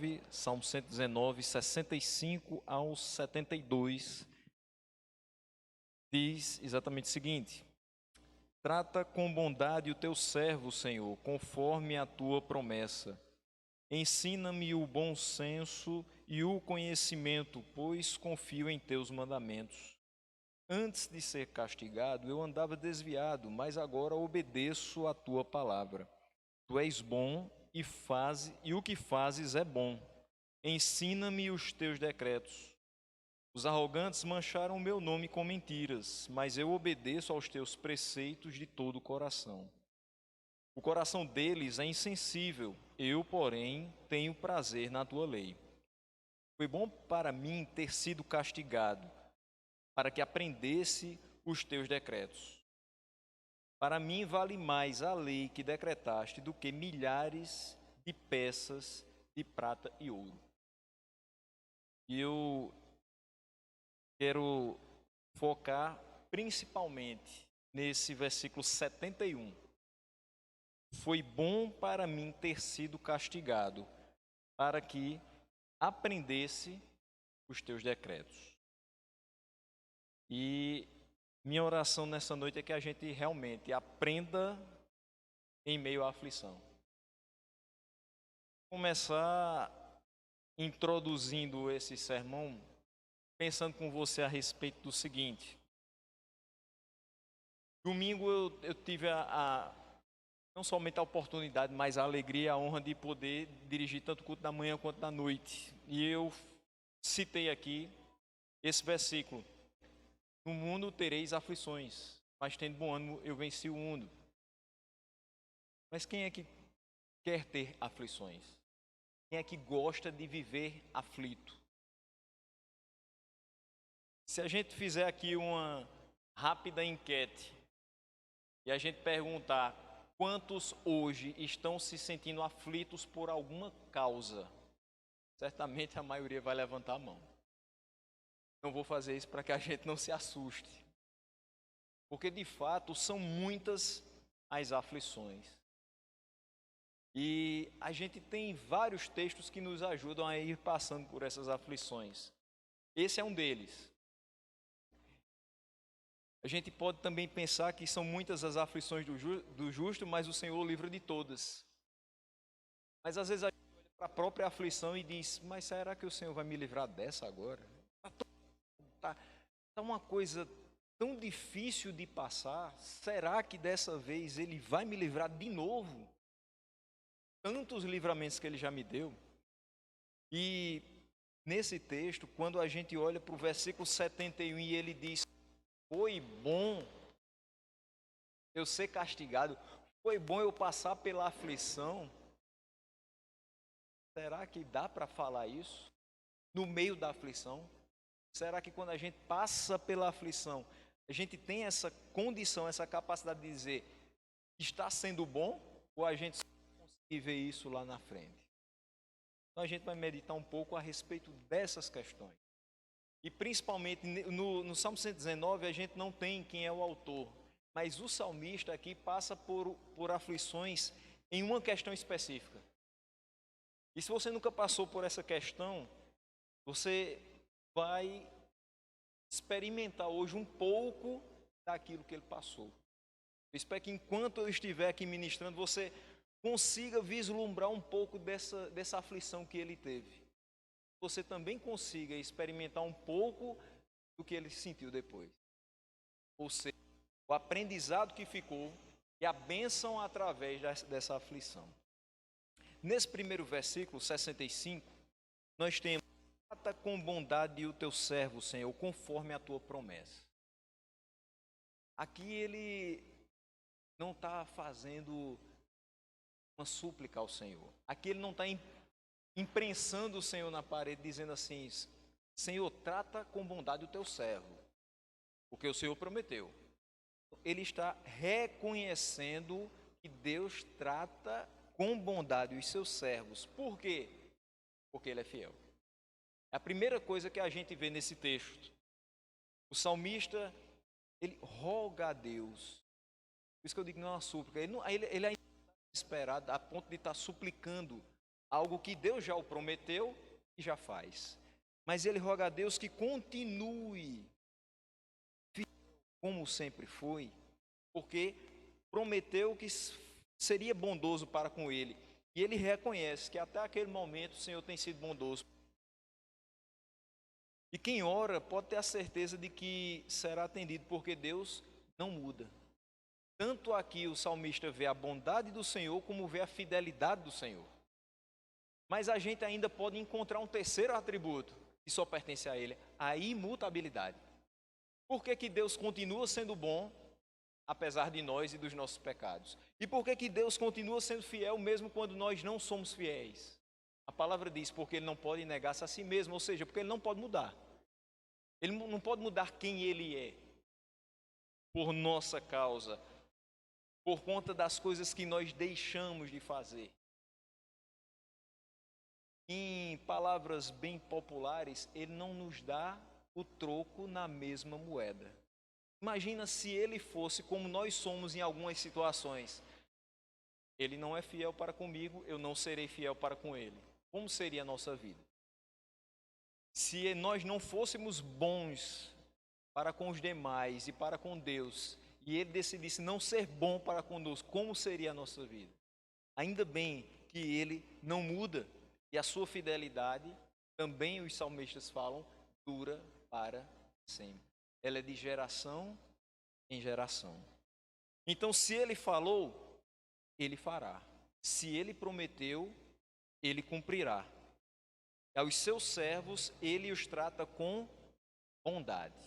119, Salmo 119, 65 ao 72, diz exatamente o seguinte: trata com bondade o teu servo, Senhor, conforme a tua promessa. Ensina-me o bom senso e o conhecimento, pois confio em teus mandamentos. Antes de ser castigado, eu andava desviado, mas agora obedeço a tua palavra. Tu és bom e o que fazes é bom. Ensina-me os teus decretos. Os arrogantes mancharam o meu nome com mentiras, mas eu obedeço aos teus preceitos de todo o coração. O coração deles é insensível, eu, porém, tenho prazer na tua lei. Foi bom para mim ter sido castigado, para que aprendesse os teus decretos. Para mim vale mais a lei que decretaste do que milhares de peças de prata e ouro. E eu quero focar principalmente nesse versículo 71. Foi bom para mim ter sido castigado, para que aprendesse os teus decretos. E minha oração nessa noite é que a gente realmente aprenda em meio à aflição. Vou começar introduzindo esse sermão, pensando com você a respeito do seguinte. Domingo eu tive não somente a oportunidade, mas a alegria e a honra de poder dirigir tanto o culto da manhã quanto da noite. E eu citei aqui esse versículo: no mundo tereis aflições, mas tendo bom ânimo, eu venci o mundo. Mas quem é que quer ter aflições? Quem é que gosta de viver aflito? Se a gente fizer aqui uma rápida enquete e a gente perguntar quantos hoje estão se sentindo aflitos por alguma causa, certamente a maioria vai levantar a mão. Não vou fazer isso para que a gente não se assuste, porque de fato são muitas as aflições. E a gente tem vários textos que nos ajudam a ir passando por essas aflições. Esse é um deles. A gente pode também pensar que são muitas as aflições do justo, mas o Senhor o livra de todas. Mas às vezes a gente olha para a própria aflição e diz: mas será que o Senhor vai me livrar dessa agora? Tá uma coisa tão difícil de passar. Será que dessa vez Ele vai me livrar de novo? Tantos livramentos que Ele já me deu. E nesse texto, quando a gente olha para o versículo 71 e ele diz: foi bom eu ser castigado, foi bom eu passar pela aflição. Será que dá para falar isso no meio da aflição? Será que quando a gente passa pela aflição, a gente tem essa condição, essa capacidade de dizer está sendo bom, ou a gente só consegue ver isso lá na frente? Então a gente vai meditar um pouco a respeito dessas questões. E principalmente no Salmo 119 a gente não tem quem é o autor, mas o salmista aqui passa por aflições em uma questão específica. E se você nunca passou por essa questão, você vai experimentar hoje um pouco daquilo que ele passou. Eu espero que enquanto eu estiver aqui ministrando, você consiga vislumbrar um pouco dessa aflição que ele teve. Você também consiga experimentar um pouco do que ele sentiu depois. Ou seja, o aprendizado que ficou e a bênção através dessa aflição. Nesse primeiro versículo, 65, nós temos: trata com bondade o teu servo, Senhor, conforme a tua promessa. Aqui ele não está fazendo uma súplica ao Senhor. Aqui ele não está imprensando o Senhor na parede, dizendo assim: Senhor, trata com bondade o teu servo, porque o Senhor prometeu. Ele está reconhecendo que Deus trata com bondade os seus servos. Por quê? Porque Ele é fiel. É a primeira coisa que a gente vê nesse texto. O salmista, ele roga a Deus. Por isso que eu digo que não é uma súplica. Ele ainda está desesperado a ponto de estar suplicando algo que Deus já o prometeu e já faz. Mas ele roga a Deus que continue como sempre foi, porque prometeu que seria bondoso para com ele. E ele reconhece que até aquele momento o Senhor tem sido bondoso. E quem ora pode ter a certeza de que será atendido, porque Deus não muda. Tanto aqui o salmista vê a bondade do Senhor, como vê a fidelidade do Senhor. Mas a gente ainda pode encontrar um terceiro atributo, que só pertence a ele, a imutabilidade. Por que que Deus continua sendo bom, apesar de nós e dos nossos pecados? E por que que Deus continua sendo fiel, mesmo quando nós não somos fiéis? A palavra diz, porque ele não pode negar-se a si mesmo, ou seja, porque ele não pode mudar. Ele não pode mudar quem ele é, por nossa causa, por conta das coisas que nós deixamos de fazer. Em palavras bem populares, ele não nos dá o troco na mesma moeda. Imagina se ele fosse como nós somos em algumas situações. Ele não é fiel para comigo, eu não serei fiel para com ele. Como seria a nossa vida? Se nós não fôssemos bons para com os demais e para com Deus, e ele decidisse não ser bom para conosco, como seria a nossa vida? Ainda bem que ele não muda, e a sua fidelidade, também os salmistas falam, dura para sempre. Ela é de geração em geração. Então, se ele falou, ele fará. Se ele prometeu, ele cumprirá. Aos seus servos, ele os trata com bondade.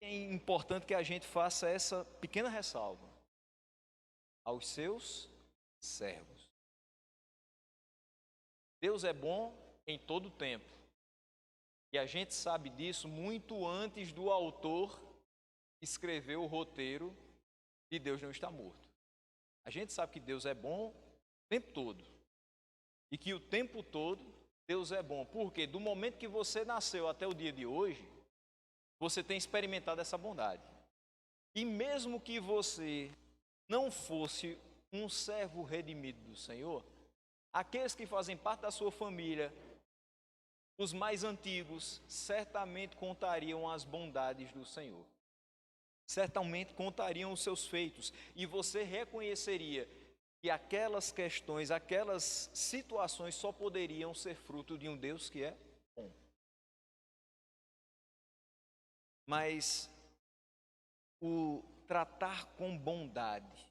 É importante que a gente faça essa pequena ressalva. Aos seus servos. Deus é bom em todo o tempo. E a gente sabe disso muito antes do autor escrever o roteiro de Deus não está morto. A gente sabe que Deus é bom o tempo todo. E que o tempo todo Deus é bom. Porque do momento que você nasceu até o dia de hoje, você tem experimentado essa bondade. E mesmo que você não fosse um servo redimido do Senhor, aqueles que fazem parte da sua família, os mais antigos, certamente contariam as bondades do Senhor. Certamente contariam os seus feitos. E você reconheceria que aquelas questões, aquelas situações só poderiam ser fruto de um Deus que é bom. Mas o tratar com bondade,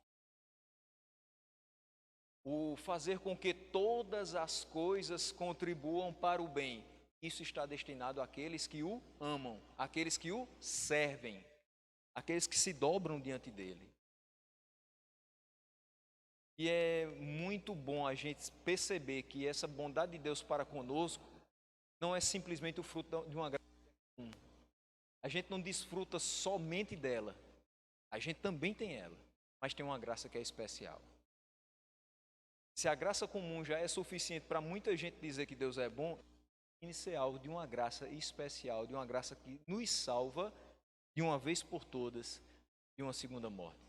o fazer com que todas as coisas contribuam para o bem, isso está destinado àqueles que o amam, àqueles que o servem, àqueles que se dobram diante dele. E é muito bom a gente perceber que essa bondade de Deus para conosco não é simplesmente o fruto de uma graça comum. A gente não desfruta somente dela, a gente também tem ela, mas tem uma graça que é especial. Se a graça comum já é suficiente para muita gente dizer que Deus é bom, inicial de uma graça especial, de uma graça que nos salva de uma vez por todas de uma segunda morte.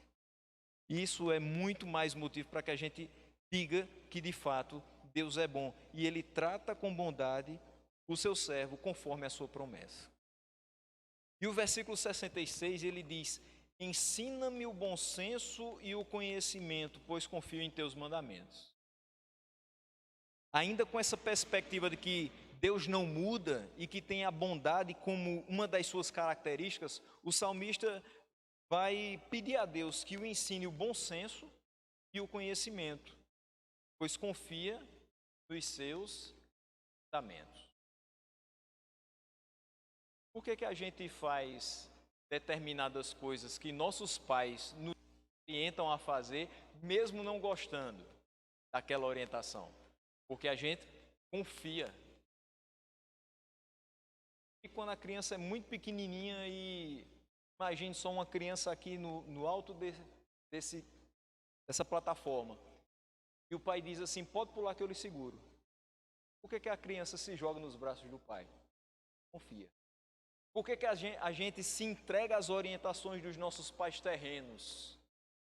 Isso é muito mais motivo para que a gente diga que de fato Deus é bom e Ele trata com bondade o seu servo conforme a sua promessa. E o versículo 66 ele diz: ensina-me o bom senso e o conhecimento, pois confio em teus mandamentos. Ainda com essa perspectiva de que Deus não muda e que tem a bondade como uma das suas características, o salmista vai pedir a Deus que o ensine o bom senso e o conhecimento, pois confia nos seus mandamentos. Por que a gente faz determinadas coisas que nossos pais nos orientam a fazer, mesmo não gostando daquela orientação? Porque a gente confia. E quando a criança é muito pequenininha e imagine só uma criança aqui no alto dessa plataforma. E o pai diz assim, pode pular que eu lhe seguro. Por que a criança se joga nos braços do pai? Confia. Por que a gente se entrega às orientações dos nossos pais terrenos?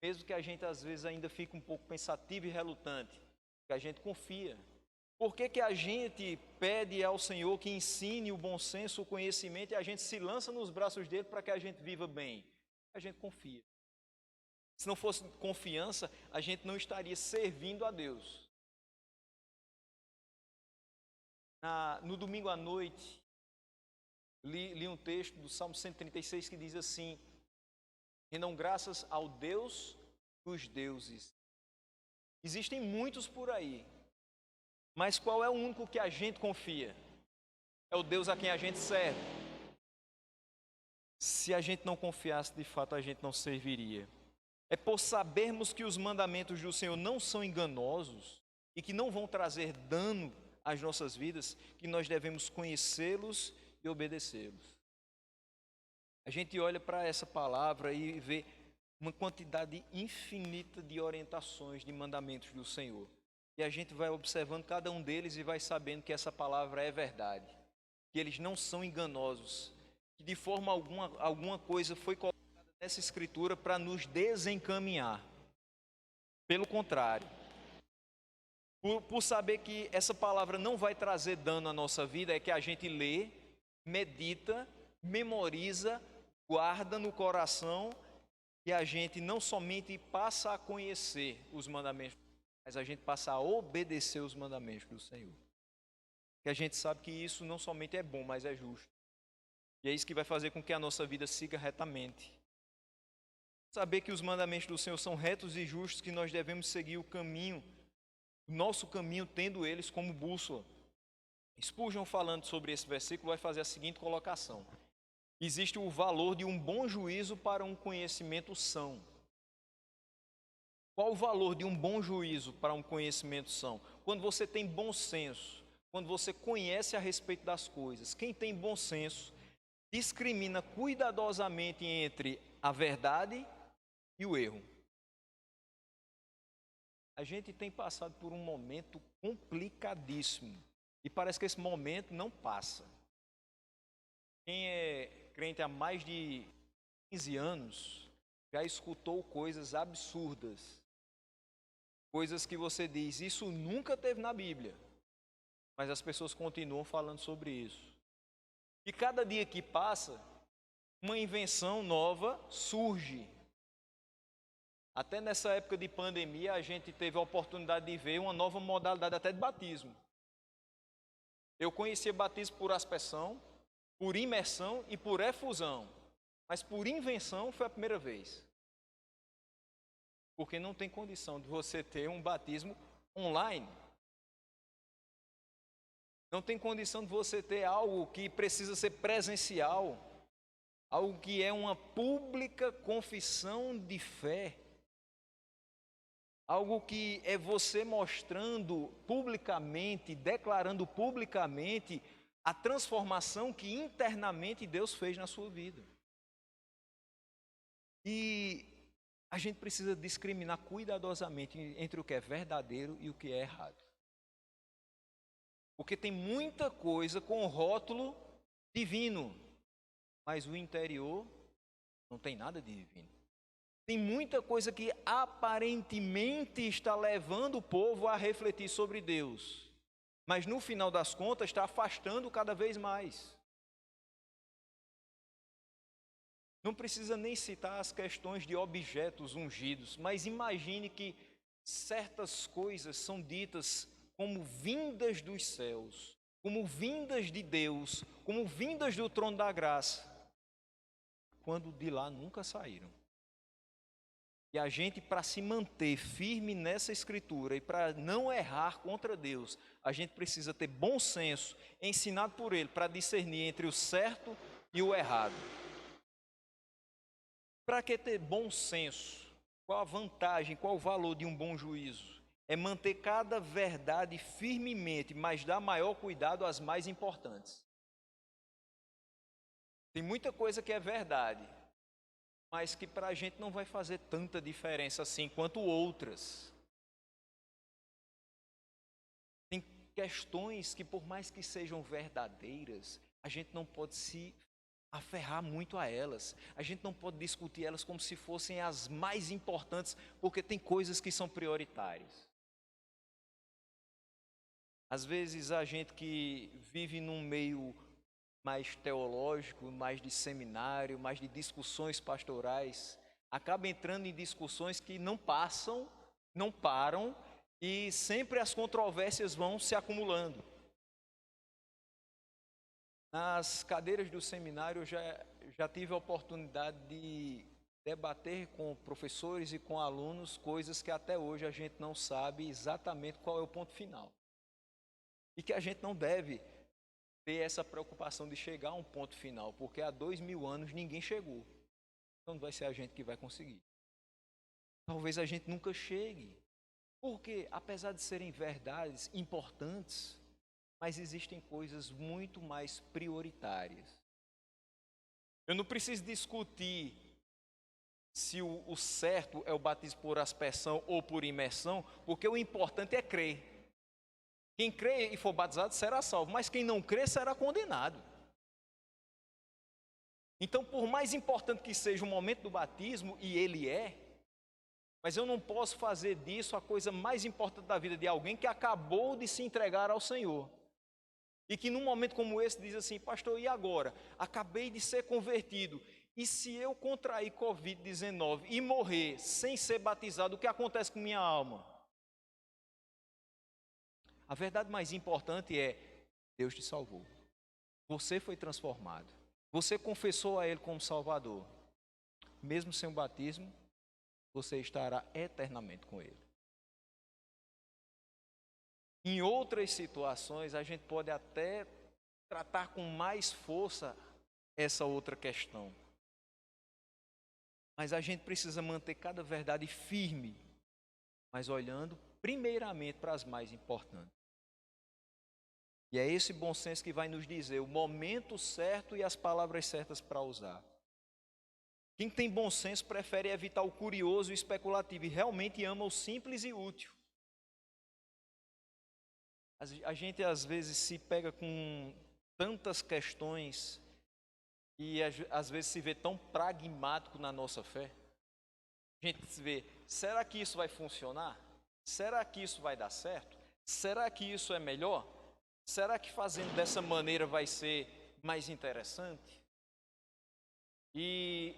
Mesmo que a gente às vezes ainda fique um pouco pensativo e relutante. Que a gente confia. Por que que a gente pede ao Senhor que ensine o bom senso, o conhecimento, e a gente se lança nos braços dele para que a gente viva bem? A gente confia. Se não fosse confiança, a gente não estaria servindo a Deus. No domingo à noite, li um texto do Salmo 136 que diz assim: rendam graças ao Deus dos deuses. Existem muitos por aí, mas qual é o único que a gente confia? É o Deus a quem a gente serve. Se a gente não confiasse, de fato a gente não serviria. É por sabermos que os mandamentos do Senhor não são enganosos e que não vão trazer dano às nossas vidas, que nós devemos conhecê-los e obedecê-los. A gente olha para essa palavra e vê uma quantidade infinita de orientações, de mandamentos do Senhor. E a gente vai observando cada um deles e vai sabendo que essa palavra é verdade, que eles não são enganosos, que de forma alguma coisa foi colocada nessa escritura para nos desencaminhar. Pelo contrário, por saber que essa palavra não vai trazer dano à nossa vida, é que a gente lê, medita, memoriza, guarda no coração, e a gente não somente passa a conhecer os mandamentos, mas a gente passa a obedecer os mandamentos do Senhor. Que a gente sabe que isso não somente é bom, mas é justo. E é isso que vai fazer com que a nossa vida siga retamente. Saber que os mandamentos do Senhor são retos e justos, que nós devemos seguir o caminho, o nosso caminho, tendo eles como bússola. Spurgeon, falando sobre esse versículo, vai fazer a seguinte colocação: existe o valor de um bom juízo para um conhecimento são. Qual o valor de um bom juízo para um conhecimento são? Quando você tem bom senso, quando você conhece a respeito das coisas. Quem tem bom senso discrimina cuidadosamente entre a verdade e o erro. A gente tem passado por um momento complicadíssimo e parece que esse momento não passa. Quem é crente há mais de 15 anos já escutou coisas absurdas, coisas que você diz, isso nunca teve na Bíblia, mas as pessoas continuam falando sobre isso. E cada dia que passa, uma invenção nova surge. Até nessa época de pandemia, a gente teve a oportunidade de ver uma nova modalidade até de batismo. Eu conhecia batismo por aspersão, por imersão e por efusão. Mas por invenção foi a primeira vez. Porque não tem condição de você ter um batismo online. Não tem condição de você ter algo que precisa ser presencial. Algo que é uma pública confissão de fé. Algo que é você mostrando publicamente, declarando publicamente a transformação que internamente Deus fez na sua vida. E a gente precisa discriminar cuidadosamente entre o que é verdadeiro e o que é errado. Porque tem muita coisa com rótulo divino, mas o interior não tem nada de divino. Tem muita coisa que aparentemente está levando o povo a refletir sobre Deus, mas no final das contas está afastando cada vez mais. Não precisa nem citar as questões de objetos ungidos, mas imagine que certas coisas são ditas como vindas dos céus, como vindas de Deus, como vindas do trono da graça, quando de lá nunca saíram. E a gente, para se manter firme nessa escritura e para não errar contra Deus, a gente precisa ter bom senso, ensinado por Ele, para discernir entre o certo e o errado. Para que ter bom senso? Qual a vantagem, qual o valor de um bom juízo? É manter cada verdade firmemente, mas dar maior cuidado às mais importantes. Tem muita coisa que é verdade, mas que para a gente não vai fazer tanta diferença assim quanto outras. Tem questões que, por mais que sejam verdadeiras, a gente não pode se aferrar muito a elas. A gente não pode discutir elas como se fossem as mais importantes, porque tem coisas que são prioritárias. Às vezes a gente que vive num meio mais teológico, mais de seminário, mais de discussões pastorais, acaba entrando em discussões que não passam, não param e sempre as controvérsias vão se acumulando. Nas cadeiras do seminário eu já tive a oportunidade de debater com professores e com alunos coisas que até hoje a gente não sabe exatamente qual é o ponto final. E que a gente não deve ter essa preocupação de chegar a um ponto final, porque há 2000 anos ninguém chegou. Então não vai ser a gente que vai conseguir. Talvez a gente nunca chegue, porque apesar de serem verdades importantes, mas existem coisas muito mais prioritárias. Eu não preciso discutir se o certo é o batismo por aspersão ou por imersão, porque o importante é crer. Quem crê e for batizado será salvo, mas quem não crê será condenado. Então, por mais importante que seja o momento do batismo, e ele é, mas eu não posso fazer disso a coisa mais importante da vida de alguém que acabou de se entregar ao Senhor. E que num momento como esse diz assim: pastor, e agora? Acabei de ser convertido. E se eu contrair Covid-19 e morrer sem ser batizado, o que acontece com minha alma? A verdade mais importante é: Deus te salvou. Você foi transformado. Você confessou a Ele como Salvador. Mesmo sem o batismo, você estará eternamente com Ele. Em outras situações, a gente pode até tratar com mais força essa outra questão. Mas a gente precisa manter cada verdade firme, mas olhando primeiramente para as mais importantes. E é esse bom senso que vai nos dizer o momento certo e as palavras certas para usar. Quem tem bom senso prefere evitar o curioso e especulativo e realmente ama o simples e útil. A gente às vezes se pega com tantas questões e às vezes se vê tão pragmático na nossa fé. A gente se vê: será que isso vai funcionar? Será que isso vai dar certo? Será que isso é melhor? Será que fazendo dessa maneira vai ser mais interessante? E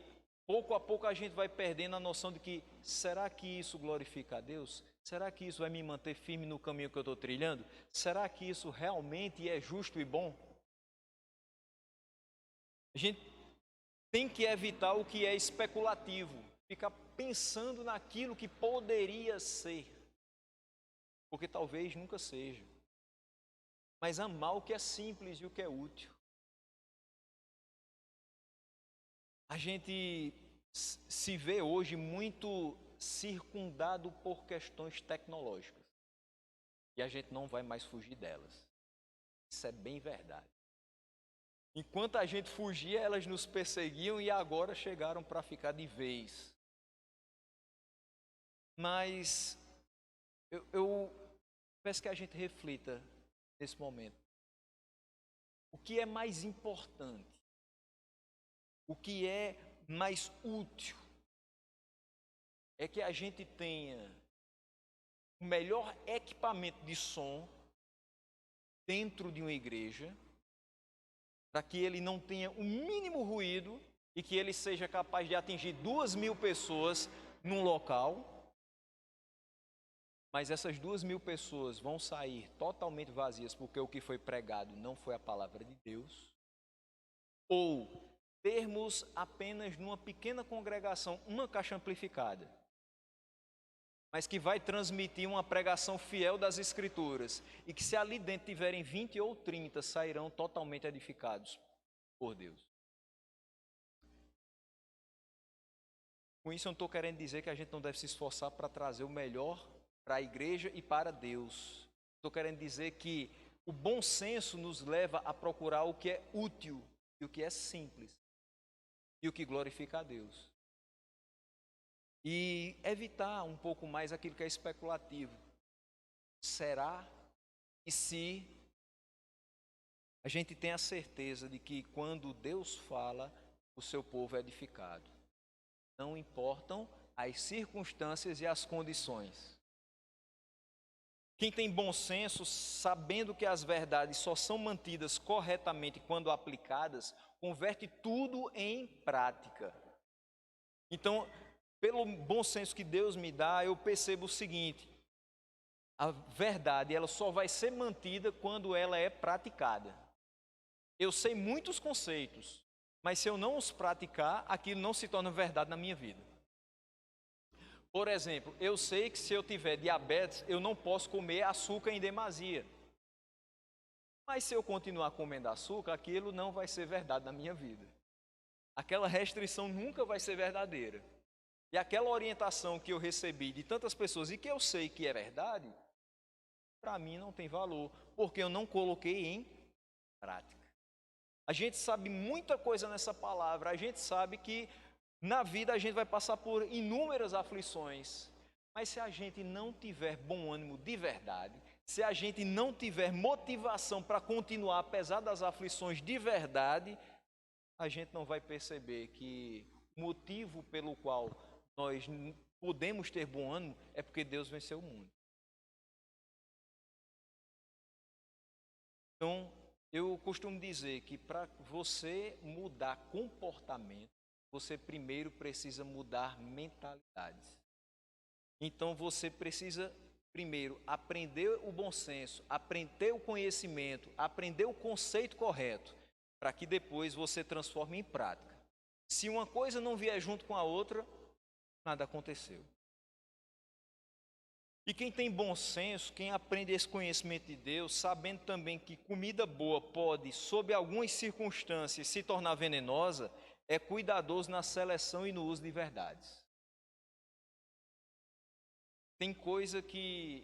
pouco a pouco a gente vai perdendo a noção de que: será que isso glorifica a Deus? Será que isso vai me manter firme no caminho que eu estou trilhando? Será que isso realmente é justo e bom? A gente tem que evitar o que é especulativo, ficar pensando naquilo que poderia ser, porque talvez nunca seja. Mas amar o que é simples e o que é útil. A gente se vê hoje muito circundado por questões tecnológicas. E a gente não vai mais fugir delas. Isso é bem verdade. Enquanto a gente fugia, elas nos perseguiam e agora chegaram para ficar de vez. Mas eu peço que a gente reflita nesse momento. O que é mais importante? O que é mais útil? É que a gente tenha o melhor equipamento de som dentro de uma igreja, para que ele não tenha o mínimo ruído e que ele seja capaz de atingir 2.000 pessoas num local, mas essas 2.000 pessoas vão sair totalmente vazias porque o que foi pregado não foi a palavra de Deus, ou termos apenas numa pequena congregação uma caixa amplificada, mas que vai transmitir uma pregação fiel das Escrituras, e que se ali dentro tiverem 20 ou 30, sairão totalmente edificados por Deus. Com isso eu não estou querendo dizer que a gente não deve se esforçar para trazer o melhor para a igreja e para Deus. Estou querendo dizer que o bom senso nos leva a procurar o que é útil e o que é simples e o que glorifica a Deus. E evitar um pouco mais aquilo que é especulativo. Será? E se a gente tem a certeza de que quando Deus fala, o seu povo é edificado? Não importam as circunstâncias e as condições. Quem tem bom senso, sabendo que as verdades só são mantidas corretamente quando aplicadas, converte tudo em prática. Então, pelo bom senso que Deus me dá, eu percebo o seguinte: a verdade, ela só vai ser mantida quando ela é praticada. Eu sei muitos conceitos, mas se eu não os praticar, aquilo não se torna verdade na minha vida. Por exemplo, eu sei que se eu tiver diabetes, eu não posso comer açúcar em demasia. Mas se eu continuar comendo açúcar, aquilo não vai ser verdade na minha vida. Aquela restrição nunca vai ser verdadeira. E aquela orientação que eu recebi de tantas pessoas e que eu sei que é verdade, para mim não tem valor, porque eu não coloquei em prática. A gente sabe muita coisa nessa palavra, a gente sabe que na vida a gente vai passar por inúmeras aflições, mas se a gente não tiver bom ânimo de verdade, se a gente não tiver motivação para continuar apesar das aflições de verdade, a gente não vai perceber que o motivo pelo qual nós podemos ter bom ânimo é porque Deus venceu o mundo. Então, eu costumo dizer que para você mudar comportamento, você primeiro precisa mudar mentalidades. Então, você precisa primeiro aprender o bom senso, aprender o conhecimento, aprender o conceito correto, para que depois você transforme em prática. Se uma coisa não vier junto com a outra, nada aconteceu. E quem tem bom senso, quem aprende esse conhecimento de Deus, sabendo também que comida boa pode, sob algumas circunstâncias, se tornar venenosa, é cuidadoso na seleção e no uso de verdades. Tem coisa que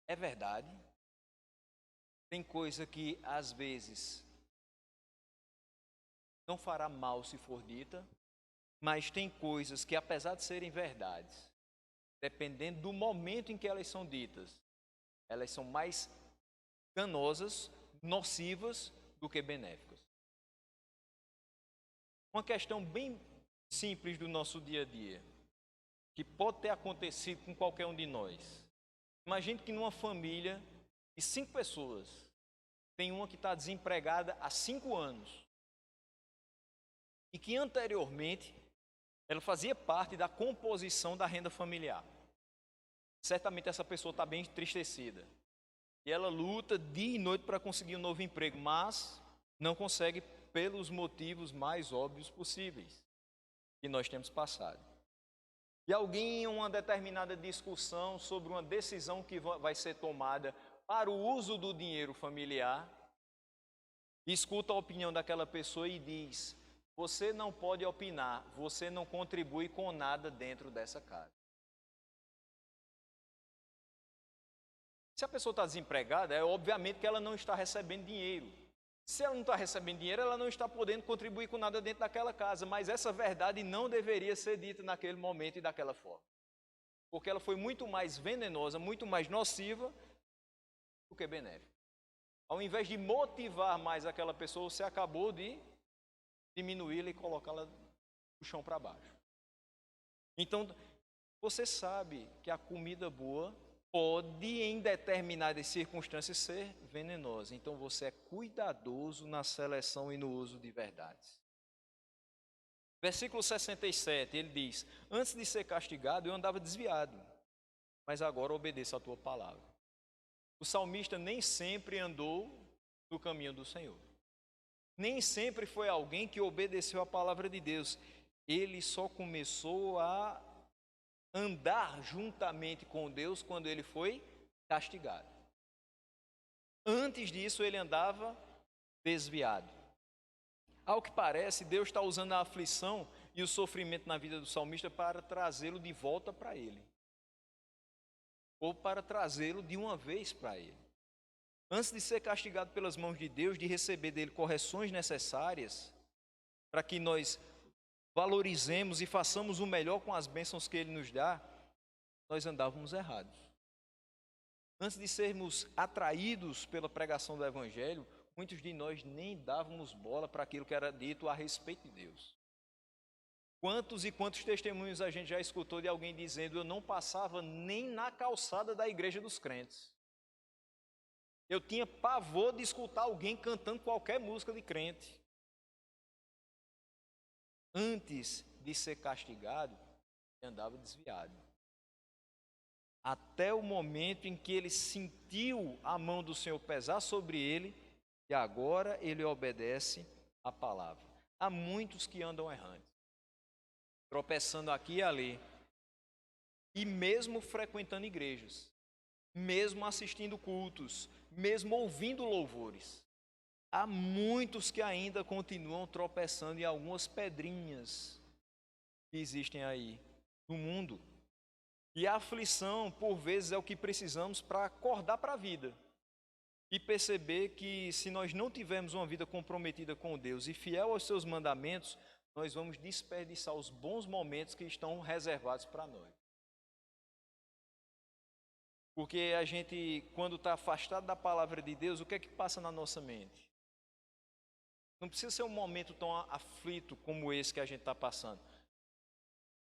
é verdade, tem coisa que às vezes não fará mal se for dita, mas tem coisas que, apesar de serem verdades, dependendo do momento em que elas são ditas, elas são mais danosas, nocivas do que benéficas. Uma questão bem simples do nosso dia a dia, que pode ter acontecido com qualquer um de nós. Imagine que numa família de 5 pessoas, tem uma que está desempregada há 5 anos e que anteriormente ela fazia parte da composição da renda familiar. Certamente essa pessoa está bem entristecida. E ela luta dia e noite para conseguir um novo emprego, mas não consegue pelos motivos mais óbvios possíveis que nós temos passado. E alguém em uma determinada discussão sobre uma decisão que vai ser tomada para o uso do dinheiro familiar, escuta a opinião daquela pessoa e diz: você não pode opinar, você não contribui com nada dentro dessa casa. Se a pessoa está desempregada, é obviamente que ela não está recebendo dinheiro. Se ela não está recebendo dinheiro, ela não está podendo contribuir com nada dentro daquela casa. Mas essa verdade não deveria ser dita naquele momento e daquela forma. Porque ela foi muito mais venenosa, muito mais nociva do que benéfica. Ao invés de motivar mais aquela pessoa, você acabou de diminuí-la e colocá-la do chão para baixo. Então, você sabe que a comida boa pode, em determinadas circunstâncias, ser venenosa. Então, você é cuidadoso na seleção e no uso de verdades. Versículo 67, ele diz: antes de ser castigado, eu andava desviado, mas agora obedeço a tua palavra. O salmista nem sempre andou no caminho do Senhor. Nem sempre foi alguém que obedeceu a palavra de Deus. Ele só começou a andar juntamente com Deus quando ele foi castigado. Antes disso, ele andava desviado. Ao que parece, Deus está usando a aflição e o sofrimento na vida do salmista para trazê-lo de volta para ele. Ou para trazê-lo de uma vez para ele. Antes de ser castigado pelas mãos de Deus, de receber dele correções necessárias, para que nós valorizemos e façamos o melhor com as bênçãos que ele nos dá, nós andávamos errados. Antes de sermos atraídos pela pregação do Evangelho, muitos de nós nem dávamos bola para aquilo que era dito a respeito de Deus. Quantos e quantos testemunhos a gente já escutou de alguém dizendo: eu não passava nem na calçada da igreja dos crentes. Eu tinha pavor de escutar alguém cantando qualquer música de crente. Antes de ser castigado, ele andava desviado. Até o momento em que ele sentiu a mão do Senhor pesar sobre ele, e agora ele obedece a palavra. Há muitos que andam errantes, tropeçando aqui e ali, e mesmo frequentando igrejas, mesmo assistindo cultos, mesmo ouvindo louvores. Há muitos que ainda continuam tropeçando em algumas pedrinhas que existem aí no mundo. E a aflição, por vezes, é o que precisamos para acordar para a vida e perceber que, se nós não tivermos uma vida comprometida com Deus e fiel aos seus mandamentos, nós vamos desperdiçar os bons momentos que estão reservados para nós. Porque a gente, quando está afastado da palavra de Deus, o que é que passa na nossa mente? Não precisa ser um momento tão aflito como esse que a gente está passando.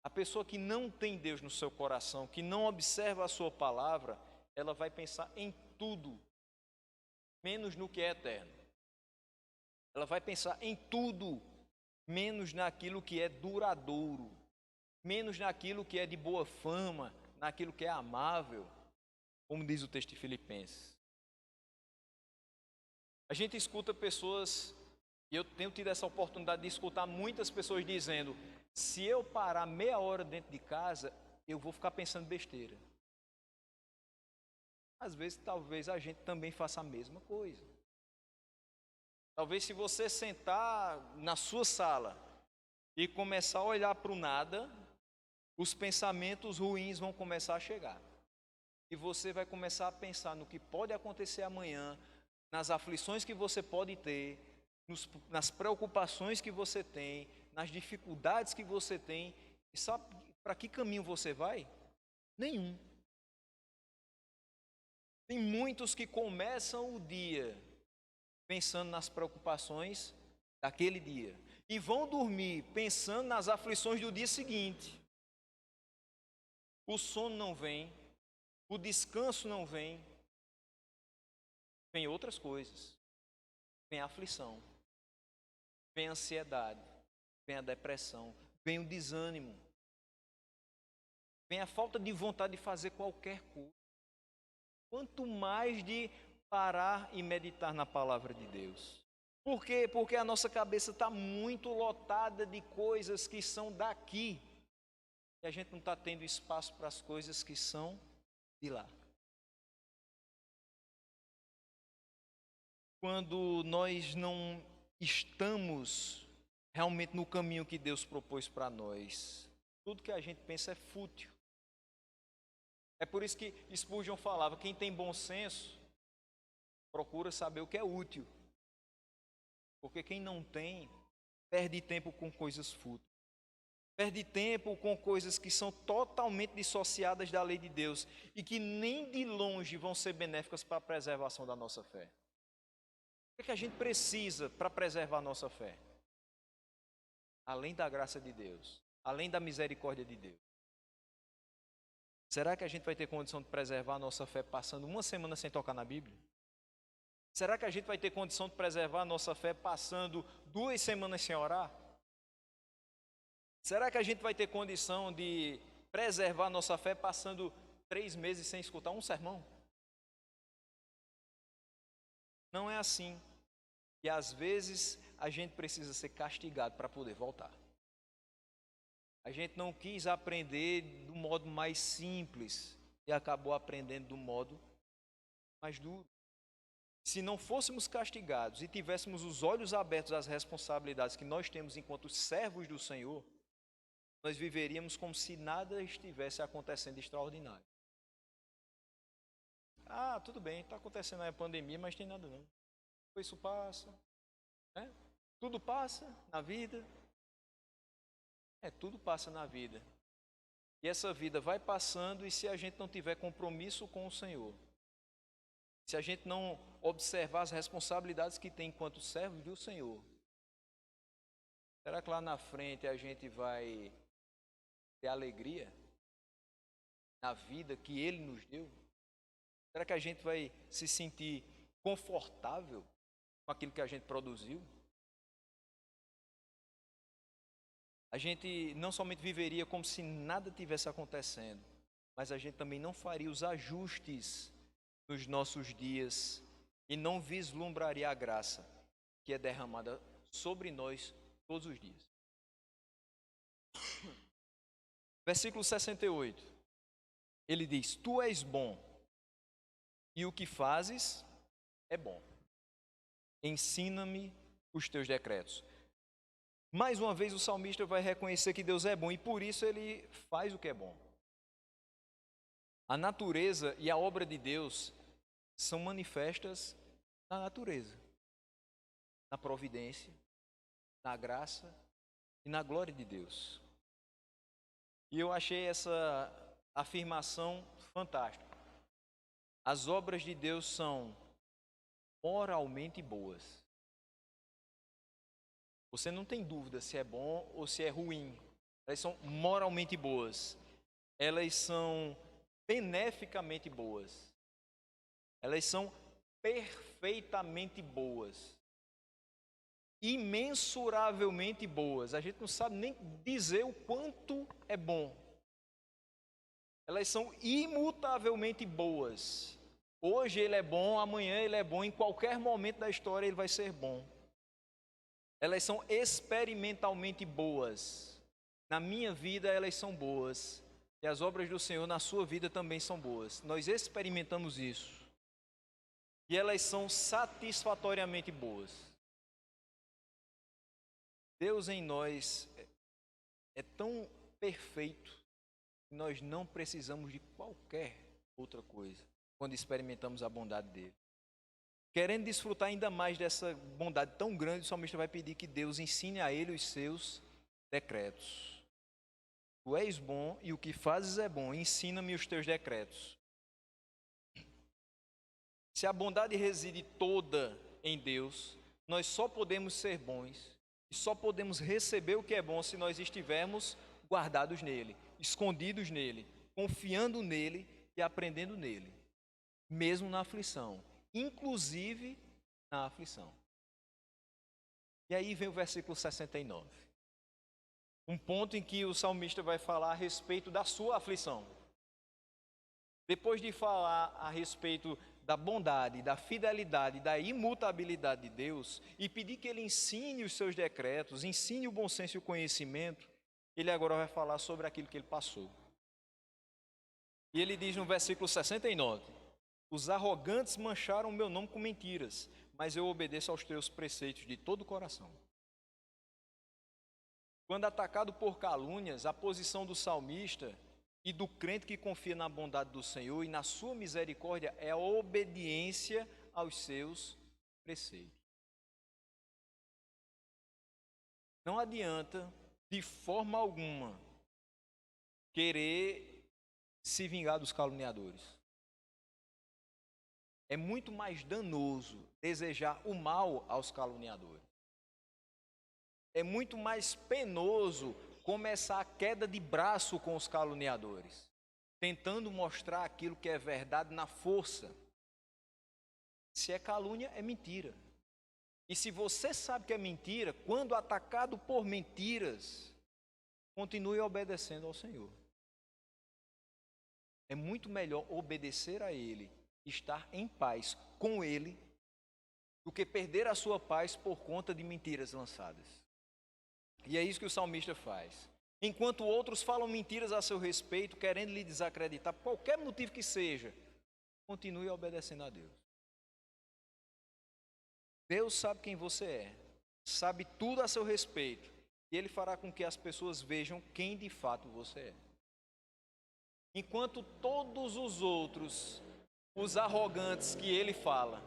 A pessoa que não tem Deus no seu coração, que não observa a sua palavra, ela vai pensar em tudo, menos no que é eterno. Ela vai pensar em tudo, menos naquilo que é duradouro, menos naquilo que é de boa fama, naquilo que é amável, como diz o texto de Filipenses. A gente escuta pessoas, e eu tenho tido essa oportunidade de escutar muitas pessoas dizendo: se eu parar meia hora dentro de casa, eu vou ficar pensando besteira. Às vezes, talvez a gente também faça a mesma coisa. Talvez, se você sentar na sua sala e começar a olhar para o nada, os pensamentos ruins vão começar a chegar. E você vai começar a pensar no que pode acontecer amanhã, nas aflições que você pode ter, nas preocupações que você tem, nas dificuldades que você tem. E sabe para que caminho você vai? Nenhum. Tem muitos que começam o dia pensando nas preocupações daquele dia e vão dormir pensando nas aflições do dia seguinte. O sono não vem, o descanso não vem, vem outras coisas. Vem a aflição, vem a ansiedade, vem a depressão, vem o desânimo, vem a falta de vontade de fazer qualquer coisa. Quanto mais de parar e meditar na palavra de Deus. Por quê? Porque a nossa cabeça está muito lotada de coisas que são daqui. E a gente não está tendo espaço para as coisas que são de lá. Quando nós não estamos realmente no caminho que Deus propôs para nós, tudo que a gente pensa é fútil. É por isso que Spurgeon falava: quem tem bom senso procura saber o que é útil. Porque quem não tem, perde tempo com coisas fúteis. Perde tempo com coisas que são totalmente dissociadas da lei de Deus e que nem de longe vão ser benéficas para a preservação da nossa fé. O que a gente precisa para preservar a nossa fé? Além da graça de Deus, além da misericórdia de Deus. Será que a gente vai ter condição de preservar a nossa fé passando uma semana sem tocar na Bíblia? Será que a gente vai ter condição de preservar a nossa fé passando 2 semanas sem orar? Será que a gente vai ter condição de preservar a nossa fé passando 3 meses sem escutar um sermão? Não é assim. E às vezes a gente precisa ser castigado para poder voltar. A gente não quis aprender do modo mais simples e acabou aprendendo do modo mais duro. Se não fôssemos castigados e tivéssemos os olhos abertos às responsabilidades que nós temos enquanto servos do Senhor, nós viveríamos como se nada estivesse acontecendo de extraordinário. Ah, tudo bem, está acontecendo aí a pandemia, mas tem nada não. Isso passa, né? Tudo passa na vida. Tudo passa na vida. E essa vida vai passando, e se a gente não tiver compromisso com o Senhor, se a gente não observar as responsabilidades que tem enquanto servos do Senhor, será que lá na frente a gente vai ter alegria na vida que Ele nos deu? Será que a gente vai se sentir confortável com aquilo que a gente produziu, a gente não somente viveria como se nada tivesse acontecendo, mas a gente também não faria os ajustes nos nossos dias e não vislumbraria a graça que é derramada sobre nós todos os dias. Versículo 68, ele diz: Tu és bom, e o que fazes é bom. Ensina-me os teus decretos. Mais uma vez o salmista vai reconhecer que Deus é bom e por isso ele faz o que é bom. A natureza e a obra de Deus são manifestas na natureza, na providência, na graça e na glória de Deus. E eu achei essa afirmação fantástica. As obras de Deus são moralmente boas. Você não tem dúvida se é bom ou se é ruim. Elas são moralmente boas. Elas são beneficamente boas. Elas são perfeitamente boas. Imensuravelmente boas. A gente não sabe nem dizer o quanto é bom. Elas são imutavelmente boas. Hoje ele é bom, amanhã ele é bom, em qualquer momento da história ele vai ser bom. Elas são experimentalmente boas. Na minha vida elas são boas. E as obras do Senhor na sua vida também são boas. Nós experimentamos isso. E elas são satisfatoriamente boas. Deus em nós é tão perfeito que nós não precisamos de qualquer outra coisa quando experimentamos a bondade dele. Querendo desfrutar ainda mais dessa bondade tão grande, o salmista vai pedir que Deus ensine a ele os seus decretos. Tu és bom e o que fazes é bom, ensina-me os teus decretos. Se a bondade reside toda em Deus, nós só podemos ser bons e só podemos receber o que é bom se nós estivermos guardados nele, escondidos nele, confiando nele e aprendendo nele, mesmo na aflição, inclusive na aflição. E aí vem o versículo 69. Um ponto em que o salmista vai falar a respeito da sua aflição. Depois de falar a respeito da bondade, da fidelidade, da imutabilidade de Deus e pedir que ele ensine os seus decretos, ensine o bom senso e o conhecimento, ele agora vai falar sobre aquilo que ele passou. E ele diz no versículo 69: Os arrogantes mancharam o meu nome com mentiras, mas eu obedeço aos teus preceitos de todo o coração. Quando atacado por calúnias, a posição do salmista e do crente que confia na bondade do Senhor e na sua misericórdia é a obediência aos seus preceitos. Não adianta, de forma alguma, querer se vingar dos caluniadores. É muito mais danoso desejar o mal aos caluniadores. É muito mais penoso começar a queda de braço com os caluniadores, tentando mostrar aquilo que é verdade na força. Se é calúnia, é mentira. E se você sabe que é mentira, quando atacado por mentiras, continue obedecendo ao Senhor. É muito melhor obedecer a Ele, estar em paz com Ele, do que perder a sua paz por conta de mentiras lançadas. E é isso que o salmista faz. Enquanto outros falam mentiras a seu respeito, querendo lhe desacreditar, por qualquer motivo que seja, continue obedecendo a Deus. Deus sabe quem você é, sabe tudo a seu respeito, e Ele fará com que as pessoas vejam quem de fato você é. Enquanto todos os outros, os arrogantes que Ele fala,